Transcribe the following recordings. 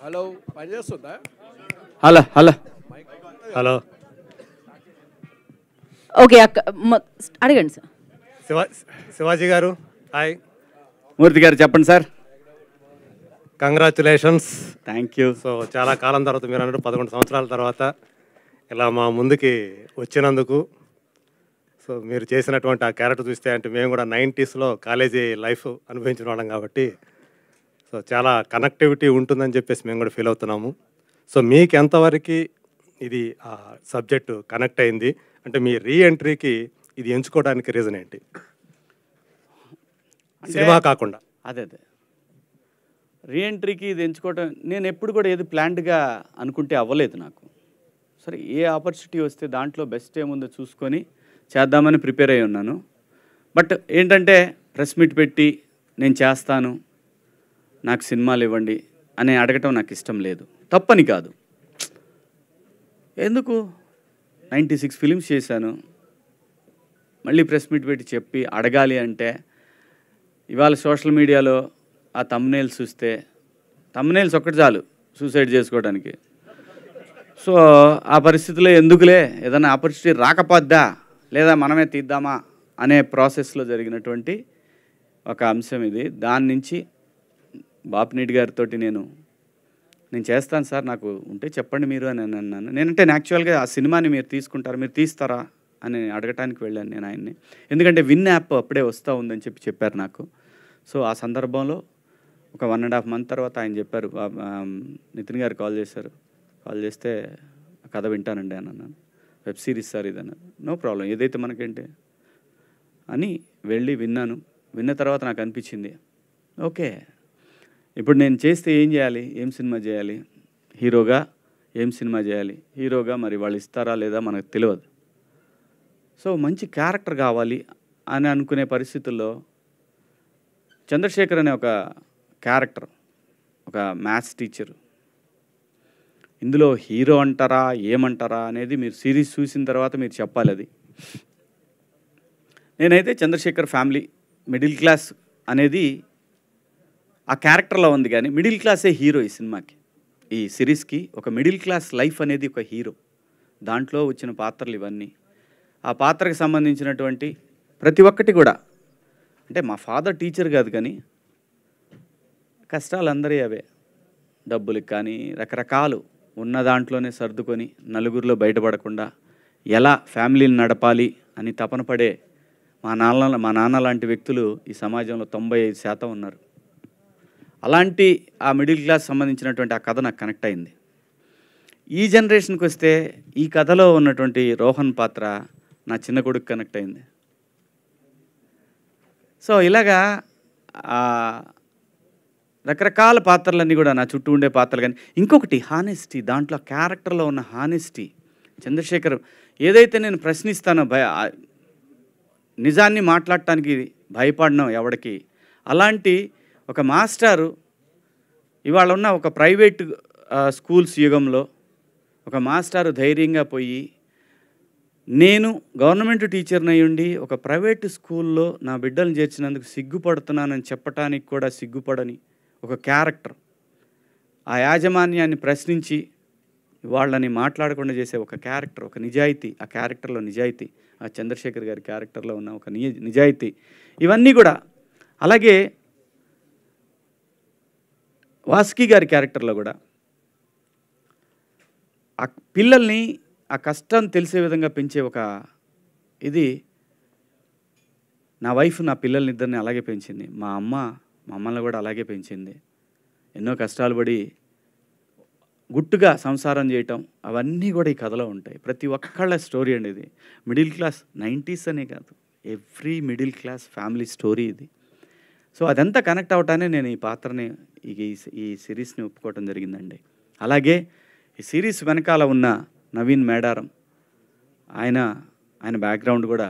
Hello పనిచేస్తుందా? Hello hello hello okay అక్క అడగండి సార్. శివాజీ గారు హాయ్. మూర్తి గారు చెప్పండి sir. Congratulations. Thank you. So చాలా కాలం తర్వాత మీరు అన్నట్టు 11 సంవత్సరాల తర్వాత ఇలా మా ముందుకి వచ్చినందుకు, సో మీరు చేసినటువంటి ఆ క్యారెక్టర్ చూస్తే అంటే మేము కూడా 90స్లో కాలేజీ లైఫ్ అనుభవించిన వాళ్ళం కాబట్టి సో చాలా కనెక్టివిటీ ఉంటుందని చెప్పేసి మేము కూడా ఫీల్ అవుతున్నాము. సో మీకు ఎంతవరకు ఇది ఆ సబ్జెక్టు కనెక్ట్ అయింది, అంటే మీ రీఎంట్రీకి ఇది ఎంచుకోవడానికి రీజన్ ఏంటి సినిమా కాకుండా? అదే రీఎంట్రీకి ఇది ఎంచుకోవటం నేను ఎప్పుడు కూడా ఏది ప్లాన్డ్గా అనుకుంటే అవ్వలేదు నాకు. సరే ఏ ఆపర్చునిటీ వస్తే దాంట్లో బెస్ట్ ఏముందో చూసుకొని చేద్దామని ప్రిపేర్ అయి ఉన్నాను. బట్ ఏంటంటే ప్రెస్ మీట్ పెట్టి నేను చేస్తాను, నాకు సినిమాలు ఇవ్వండి అని అడగటం నాకు ఇష్టం లేదు. తప్పని కాదు, ఎందుకు 96 ఫిలిమ్స్ చేశాను, మళ్ళీ ప్రెస్ మీట్ పెట్టి చెప్పి అడగాలి అంటే ఇవాళ సోషల్ మీడియాలో ఆ తమ్నైల్స్ చూస్తే తమ్నైల్స్ ఒక్కటి చాలు సూసైడ్ చేసుకోవడానికి. సో ఆ పరిస్థితిలో ఎందుకులే, ఏదైనా ఆపర్చునిటీ రాకపోద్దా లేదా మనమే తీద్దామా అనే ప్రాసెస్లో జరిగినటువంటి ఒక అంశం ఇది. దాని నుంచి బాపినీటి గారితో నేను చేస్తాను సార్, నాకు ఉంటే చెప్పండి మీరు అని అన్నాను. నేనంటే యాక్చువల్గా ఆ సినిమాని మీరు తీసుకుంటారా, మీరు తీస్తారా అని అడగటానికి వెళ్ళాను నేను ఆయన్ని. ఎందుకంటే విన్ యాప్ అప్పుడే వస్తూ ఉందని చెప్పారు నాకు. సో ఆ సందర్భంలో ఒక 1.5 మంత్ తర్వాత ఆయన చెప్పారు, నితిన్ గారు కాల్ చేశారు. కాల్ చేస్తే కథ వింటానండి అని అన్నాను. వెబ్ సిరీస్ సార్ ఇది అన్నారు. నో ప్రాబ్లం, ఏదైతే మనకేంటి అని వెళ్ళి విన్నాను. విన్న తర్వాత నాకు అనిపించింది ఓకే ఇప్పుడు నేను చేస్తే ఏం చేయాలి, ఏం సినిమా చేయాలి, హీరోగా ఏం సినిమా చేయాలి, హీరోగా మరి వాళ్ళు ఇస్తారా లేదా మనకు తెలియదు. సో మంచి క్యారెక్టర్ కావాలి అని అనుకునే పరిస్థితుల్లో చంద్రశేఖర్ అనే ఒక క్యారెక్టర్, ఒక మ్యాథ్స్ టీచర్, ఇందులో హీరో అంటారా ఏమంటారా అనేది మీరు సిరీస్ చూసిన తర్వాత మీరు చెప్పాలి. అది నేనైతే చంద్రశేఖర్ ఫ్యామిలీ మిడిల్ క్లాస్ అనేది ఆ క్యారెక్టర్లో ఉంది, కానీ మిడిల్ క్లాసే హీరో ఈ సినిమాకి, ఈ సిరీస్కి. ఒక మిడిల్ క్లాస్ లైఫ్ అనేది ఒక హీరో. దాంట్లో వచ్చిన పాత్రలు ఇవన్నీ, ఆ పాత్రకు సంబంధించినటువంటి ప్రతి ఒక్కటి కూడా, అంటే మా ఫాదర్ టీచర్ కాదు కానీ కష్టాలు అందరి అవే, డబ్బులకి కానీ రకరకాలు ఉన్న దాంట్లోనే సర్దుకొని నలుగురిలో బయటపడకుండా ఎలా ఫ్యామిలీని నడపాలి అని తపన పడే మా నాన్న లాంటి వ్యక్తులు ఈ సమాజంలో 95% ఉన్నారు. అలాంటి ఆ మిడిల్ క్లాస్ సంబంధించినటువంటి ఆ కథ నాకు కనెక్ట్ అయింది. ఈ జనరేషన్కి వస్తే ఈ కథలో ఉన్నటువంటి రోహన్ పాత్ర నా చిన్న కొడుకు కనెక్ట్ అయింది. సో ఇలాగా రకరకాల పాత్రలన్నీ కూడా నా చుట్టూ ఉండే పాత్రలు. కానీ ఇంకొకటి హానెస్టీ, దాంట్లో క్యారెక్టర్లో ఉన్న హానెస్టీ. చంద్రశేఖర్ ఏదైతే నేను ప్రశ్నిస్తానో నిజాన్ని మాట్లాడటానికి భయపడను ఎవడికి, అలాంటి ఒక మాస్టారు ఇవాళ ఉన్న ఒక ప్రైవేట్ స్కూల్స్ యుగంలో ఒక మాస్టారు ధైర్యంగా పోయి నేను గవర్నమెంట్ టీచర్ని అయ్యుండి ఒక ప్రైవేట్ స్కూల్లో నా బిడ్డలను చేర్చినందుకు సిగ్గుపడుతున్నానని చెప్పటానికి కూడా సిగ్గుపడని ఒక క్యారెక్టర్, ఆ యాజమాన్యాన్ని ప్రశ్నించి వాళ్ళని మాట్లాడకుండా చేసే ఒక క్యారెక్టర్, ఒక నిజాయితీ, ఆ క్యారెక్టర్లో నిజాయితీ, ఆ చంద్రశేఖర్ గారి క్యారెక్టర్లో ఉన్న ఒక నిజాయితీ, ఇవన్నీ కూడా. అలాగే వాసుకి గారి క్యారెక్టర్లో కూడా ఆ పిల్లల్ని ఆ కష్టం తెలిసే విధంగా పెంచే ఒక ఇది. నా వైఫ్ నా పిల్లల్ని ఇద్దరిని అలాగే పెంచింది, మా అమ్మ మమ్మల్ని కూడా అలాగే పెంచింది. ఎన్నో కష్టాలు పడి గుట్టుగా సంసారం చేయటం, అవన్నీ కూడా ఈ కథలో ఉంటాయి. ప్రతి ఒక్కళ్ళ స్టోరీ అండి ఇది. మిడిల్ క్లాస్ 90s అనే కాదు, every middle class family story ఇది. సో అదంతా కనెక్ట్ అవటానే నేను ఈ పాత్రని ఈ సిరీస్ని ఒప్పుకోవటం జరిగిందండి. అలాగే ఈ సిరీస్ వెనకాల ఉన్న నవీన్ మేడారం, ఆయన బ్యాక్గ్రౌండ్ కూడా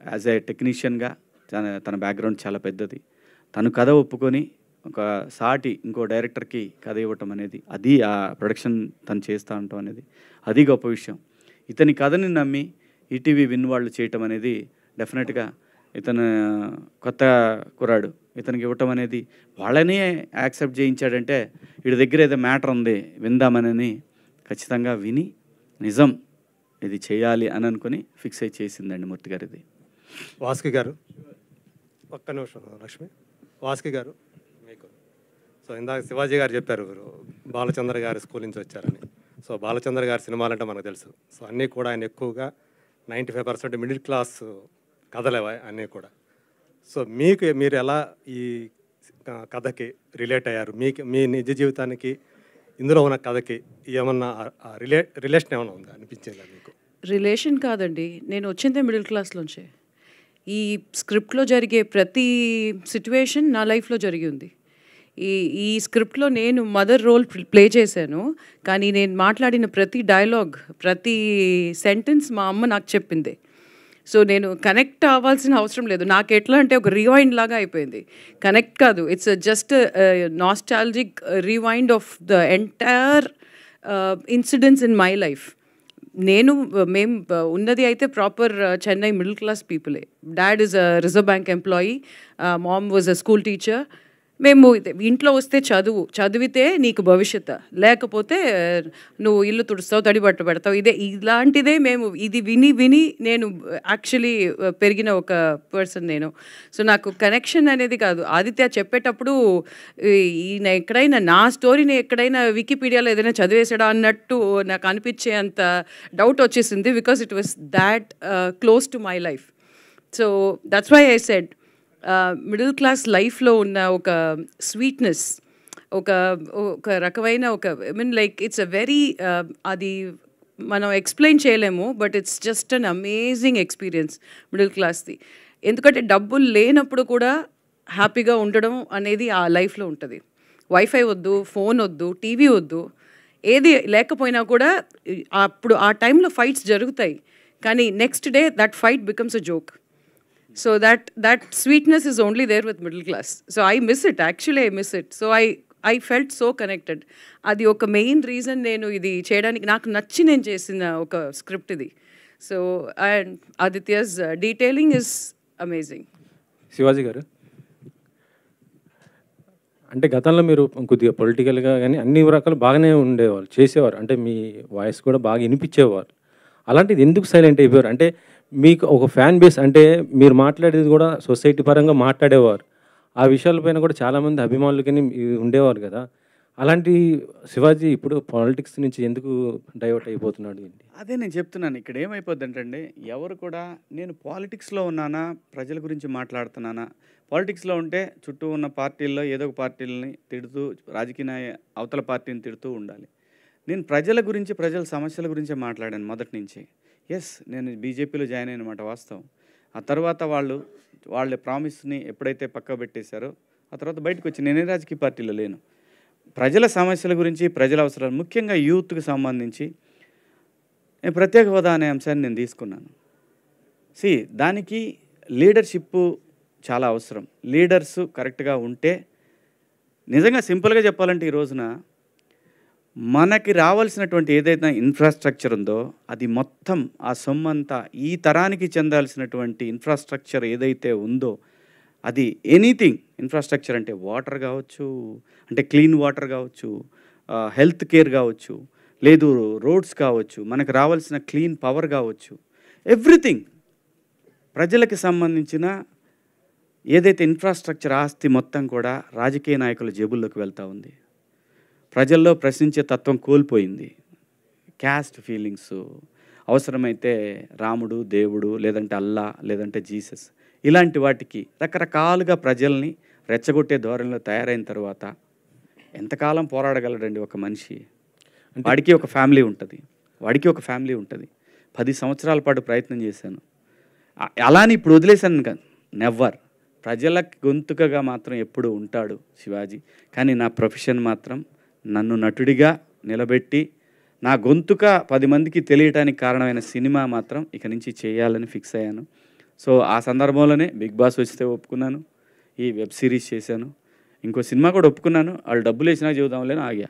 యాజ్ ఏ టెక్నీషియన్గా తన బ్యాక్గ్రౌండ్ చాలా పెద్దది. తను కథ ఒప్పుకొని ఒక సాటి ఇంకో డైరెక్టర్కి కథ ఇవ్వటం అనేది, అది ఆ ప్రొడక్షన్ తను చేస్తూ ఉండటం అనేది అది గొప్ప విషయం. ఇతని కథని నమ్మి ఈటీవీ విన్ వాళ్ళు చేయటం అనేది డెఫినెట్గా ఇతను కొత్త కుర్రాడు, ఇతనికి ఇవ్వటం అనేది వాళ్ళనే యాక్సెప్ట్ చేయించాడంటే వీడి దగ్గర ఏదో మ్యాటర్ ఉంది విందామనని ఖచ్చితంగా విని నిజం ఇది చేయాలి అని అనుకుని ఫిక్స్ అయి చేసిందండి మూర్తి గారు ఇది. వాసుకి గారు ఒక్క నిమిషం లక్ష్మి. వాసుకి గారు మీకు సో ఇందాక శివాజీ గారు చెప్పారు బాలచంద్ర గారి స్కూల్ నుంచి వచ్చారని. సో బాలచంద్ర గారి సినిమాలంటే మనకు తెలుసు. సో అన్నీ కూడా ఆయన ఎక్కువగా 95% మిడిల్ క్లాస్ కథలేవా అన్నీ కూడా. సో మీరు ఎలా ఈ కథకి రిలేట్ అయ్యారు? మీ నిజ జీవితానికి ఇందులో ఉన్న కథకి ఏమన్నా రిలేషన్ ఏమైనా ఉందా అనిపించిందా మీకు? రిలేషన్ కాదండి, నేను వచ్చిందే మిడిల్ క్లాస్లోంచే. ఈ స్క్రిప్ట్లో జరిగే ప్రతి సిట్యువేషన్ నా లైఫ్లో జరిగి ఉంది. ఈ స్క్రిప్ట్లో నేను మదర్ రోల్ ప్లే చేశాను, కానీ నేను మాట్లాడిన ప్రతి డైలాగ్, ప్రతి సెంటెన్స్ మా అమ్మ నాకు చెప్పింది. సో నేను కనెక్ట్ అవ్వాల్సిన అవసరం లేదు. నాకు ఎట్లా అంటే ఒక రివైండ్ లాగా అయిపోయింది. కనెక్ట్ కాదు, it's just nostalgic rewind of the entire incidents in my life. మేము ఉన్నది అయితే ప్రాపర్ చెన్నై మిడిల్ క్లాస్ పీపులే. Dad is a reserve bank employee, mom was a school teacher. మేము ఇంట్లో వస్తే చదివితే నీకు భవిష్యత్తు, లేకపోతే నువ్వు ఇల్లు తుడుస్తావు, తడిబట్ట పెడతావు, ఇలాంటిదే మేము ఇది విని నేను యాక్చువల్లీ పెరిగిన ఒక పర్సన్ నేను. సో నాకు కనెక్షన్ అనేది కాదు. ఆదిత్య చెప్పేటప్పుడు ఈయన ఎక్కడైనా నా స్టోరీని ఎక్కడైనా వికీపీడియాలో ఏదైనా చదివేసాడా అన్నట్టు నాకు అనిపించే అంత డౌట్ వచ్చేసింది, because it was that close to my life. So that's why I said middle class లైఫ్లో ఉన్న ఒక స్వీట్నెస్, ఒక రకమైన I mean like it's a very అది మనం ఎక్స్ప్లెయిన్ చేయలేము, but it's just an amazing experience middle క్లాస్ది. ఎందుకంటే డబ్బులు లేనప్పుడు కూడా హ్యాపీగా ఉండడం అనేది ఆ లైఫ్లో ఉంటుంది. వైఫై వద్దు, ఫోన్ వద్దు, టీవీ వద్దు, ఏది లేకపోయినా కూడా అప్పుడు ఆ టైంలో ఫైట్స్ జరుగుతాయి, కానీ next day that fight becomes a joke. So that sweetness is only there with middle class. So I miss it. Actually, I miss it. So I felt so connected. అది ఒక మెయిన్ రీజన్ నేను ఇది చేయడానికి, నాకు నచ్చి నేను చేసిన ఒక స్క్రిప్ట్ ఇది. So and Aditya's detailing is amazing. Shivaji గారు, అంటే గతంలో మీరు కొద్దిగా పొలిటికల్గా కానీ అన్ని రకాలు బాగానే ఉండేవాళ్ళు, చేసేవారు, అంటే మీ వాయిస్ కూడా బాగా వినిపించేవారు. అలాంటిది ఎందుకు సైలెంట్ అయిపోయారు? అంటే మీకు ఒక ఫ్యాన్ బేస్, అంటే మీరు మాట్లాడేది కూడా సొసైటీ పరంగా మాట్లాడేవారు, ఆ విషయాలపైన కూడా చాలామంది అభిమానులు కానీ ఉండేవారు కదా. అలాంటి శివాజీ ఇప్పుడు పాలిటిక్స్ నుంచి ఎందుకు డైవర్ట్ అయిపోతున్నాడు? అదే నేను చెప్తున్నాను. ఇక్కడ ఏమైపోద్దంటే ఎవరు కూడా నేను పాలిటిక్స్లో ఉన్నానా, ప్రజల గురించి మాట్లాడుతున్నానా, పాలిటిక్స్లో ఉంటే చుట్టూ ఉన్న పార్టీల్లో ఏదో ఒక పార్టీలని తిడుతూ, రాజకీయ అవతల పార్టీని తిడుతూ ఉండాలి. నేను ప్రజల గురించి, ప్రజల సమస్యల గురించే మాట్లాడాను మొదటి నుంచి. ఎస్, నేను బీజేపీలో జాయిన్ అయినమాట వాస్తవం. ఆ తర్వాత వాళ్ళ ప్రామిస్ని ఎప్పుడైతే పక్క పెట్టేశారో ఆ తర్వాత బయటకు వచ్చి నేనే రాజకీయ పార్టీలో లేను. ప్రజల సమస్యల గురించి, ప్రజల అవసరాలు, ముఖ్యంగా యూత్కి సంబంధించి నేను ప్రత్యేక హోదా అనే అంశాన్ని నేను తీసుకున్నాను. దానికి లీడర్షిప్ చాలా అవసరం. లీడర్స్ కరెక్ట్గా ఉంటే, నిజంగా సింపుల్గా చెప్పాలంటే ఈ రోజున మనకి రావాల్సినటువంటి ఏదైతే ఇన్ఫ్రాస్ట్రక్చర్ ఉందో అది మొత్తం ఆ సొమ్మంతా ఈ తరానికి చెందాల్సినటువంటి ఇన్ఫ్రాస్ట్రక్చర్ ఏదైతే ఉందో అది ఎనీథింగ్ ఇన్ఫ్రాస్ట్రక్చర్ అంటే వాటర్ కావచ్చు, అంటే క్లీన్ వాటర్ కావచ్చు, హెల్త్ కేర్ కావచ్చు, లేదు రోడ్స్ కావచ్చు, మనకు రావాల్సిన క్లీన్ పవర్ కావచ్చు, ఎవ్రీథింగ్ ప్రజలకు సంబంధించిన ఏదైతే ఇన్ఫ్రాస్ట్రక్చర్ ఆస్తి మొత్తం కూడా రాజకీయ నాయకుల జేబుల్లోకి వెళ్తూ ఉంది. ప్రజల్లో ప్రశ్నించే తత్వం కోల్పోయింది. క్యాస్ట్ ఫీలింగ్స్, అవసరమైతే రాముడు, దేవుడు, లేదంటే అల్లా, లేదంటే జీసస్, ఇలాంటి వాటికి రకరకాలుగా ప్రజల్ని రెచ్చగొట్టే ధోరణిలో తయారైన తర్వాత ఎంతకాలం పోరాడగలడండి ఒక మనిషి? వాడికి ఒక ఫ్యామిలీ ఉంటుంది. 10 సంవత్సరాల పాటు ప్రయత్నం చేశాను. అలానే ఇప్పుడు వదిలేశాను కదా, నెవర్. ప్రజలకు గొంతుకగా మాత్రం ఎప్పుడు ఉంటాడు శివాజీ. కానీ నా ప్రొఫెషన్ మాత్రం నన్ను నటుడిగా నిలబెట్టి నా గొంతుక 10 మందికి తెలియటానికి కారణమైన సినిమా మాత్రం ఇక నుంచి చేయాలని ఫిక్స్ అయ్యాను. సో ఆ సందర్భంలోనే బిగ్ బాస్ వస్తే ఒప్పుకున్నాను, ఈ వెబ్ సిరీస్ చేశాను, ఇంకో సినిమా కూడా ఒప్పుకున్నాను. వాళ్ళు డబ్బులు వేసినా చూద్దాంలేని ఆగా.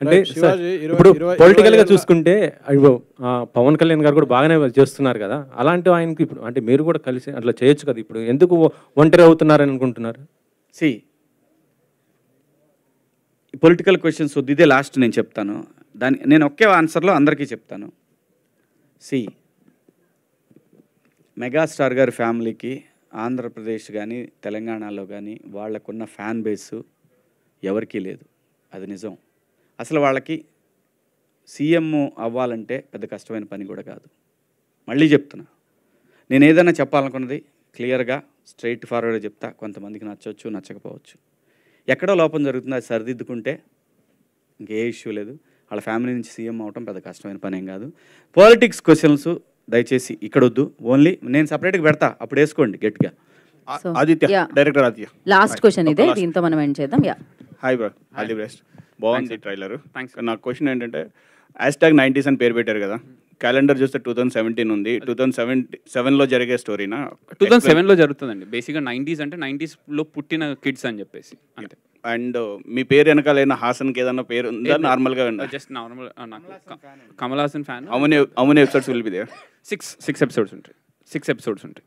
అంటే సార్, ఇప్పుడు పొలిటికల్ గా చూసుకుంటే అయ్యో పవన్ కళ్యాణ్ గారు కూడా బాగానే చేస్తున్నారు కదా, అలాంటి ఆయనకి ఇప్పుడు అంటే మీరు కూడా కలిసి అట్లా చేయొచ్చు కదా, ఇప్పుడు ఎందుకు ఒంటరి అవుతున్నారని అనుకుంటున్నారు? పొలిటికల్ క్వశ్చన్స్ వద్దు, ఇదే లాస్ట్ నేను చెప్తాను. నేను ఒకే ఆన్సర్లో అందరికీ చెప్తాను. మెగాస్టార్ గారి ఫ్యామిలీకి ఆంధ్రప్రదేశ్ కానీ తెలంగాణలో కానీ వాళ్ళకున్న ఫ్యాన్ బేసు ఎవరికీ లేదు, అది నిజం. అసలు వాళ్ళకి సీఎం అవ్వాలంటే పెద్ద కష్టమైన పని కూడా కాదు. మళ్ళీ చెప్తున్నా, నేను ఏదైనా చెప్పాలనుకున్నది క్లియర్గా స్ట్రైట్ ఫార్వర్డ్గా చెప్తా. కొంతమందికి నచ్చవచ్చు, నచ్చకపోవచ్చు. ఎక్కడో లోపం జరుగుతుంది, అది సరిదిద్దుకుంటే ఇంకే ఇష్యూ లేదు. వాళ్ళ ఫ్యామిలీ నుంచి సీఎం అవటం పెద్ద కష్టమైన పని ఏం కాదు. పాలిటిక్స్ క్వశ్చన్స్ దయచేసి ఇక్కడ వద్దు, ఓన్లీ నేను సపరేట్గా పెడతా, అప్పుడు వేసుకోండి గట్టిగా. Aditya, director Aditya. Last question ఇదే, దీంతో మనం ఎండ్ చేద్దాం. Hi bro, all the best. బాగుంది ట్రైలర్. నా క్వశ్చన్ ఏంటంటే #90s అని పేరు పెట్టారు కదా, క్యాలెండర్ చూస్తే 2017 ఉంది. 2007లో జరిగే స్టోరీనా? 2007లో జరుగుతుందండి. బేసిక్గా 90s అంటే 90sలో పుట్టిన కిడ్స్ అని చెప్పేసి అంతే. అండ్ మీ పేరు వెనకాలైనా హాసన్కి ఏదైనా పేరు ఉందా? నార్మల్గా just normal, Kamal Haasan fan. అవును episodes will be there. 6 episodes ఉంటాయి. 6 ఎపిసోడ్స్ ఉంటాయి.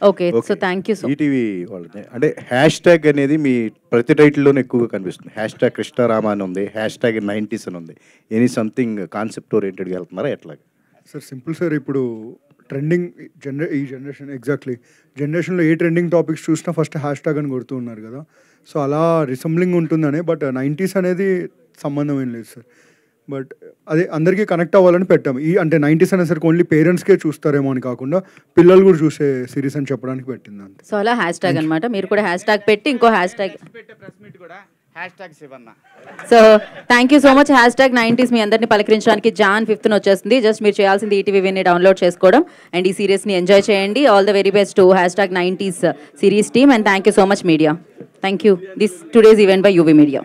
Okay, so thank you. ETV వాళ్ళది అంటే #, అనేది మీ ప్రతి టైటిల్లోనే ఎక్కువగా కనిపిస్తుంది. #కృష్ణారామ అని ఉంది, #90s అని ఉంది. ఎనీ సంథింగ్ కాన్సెప్ట్ ఓరియంటెడ్గా వెళ్తున్నారా ఎట్లా? సార్ సింపుల్ సార్, ఇప్పుడు ట్రెండింగ్ ఈ జనరేషన్ ఎగ్జాక్ట్లీ జనరేషన్లో ఏ ట్రెండింగ్ టాపిక్స్ చూసినా ఫస్ట్ #, అని కొడుతూ ఉన్నారు కదా. సో అలా రిసెంబ్లింగ్ ఉంటుందనే. బట్ 90s అనేది సంబంధం ఏం లేదు సార్. బట్ అదే అందరికీ కనెక్ట్ అవ్వాలని పెట్టాము. అంటే 90s అనేసరికి ఓన్లీ పేరెంట్స్కే చూస్తారేమో అని కాకుండా పిల్లలు కూడా చూసే సిరీస్ అని చెప్పడానికి పెట్టింది అంతే. సో అలా #, అనమాట. మీరు కూడా #, పెట్టి ఇంకో so thank you so much. #90s మీ అందరినీ పలకరించడానికి Jan 5th వచ్చేస్తుంది. జస్ట్ మీరు చేయాల్సింది ఈటీవీ విన్ని డౌన్లోడ్ చేసుకోవడం అండ్ ఈ సిరీస్ని ఎంజాయ్ చేయండి. All the very best to #90s series team and thank you so much media. Thank you. This today's event by UV media.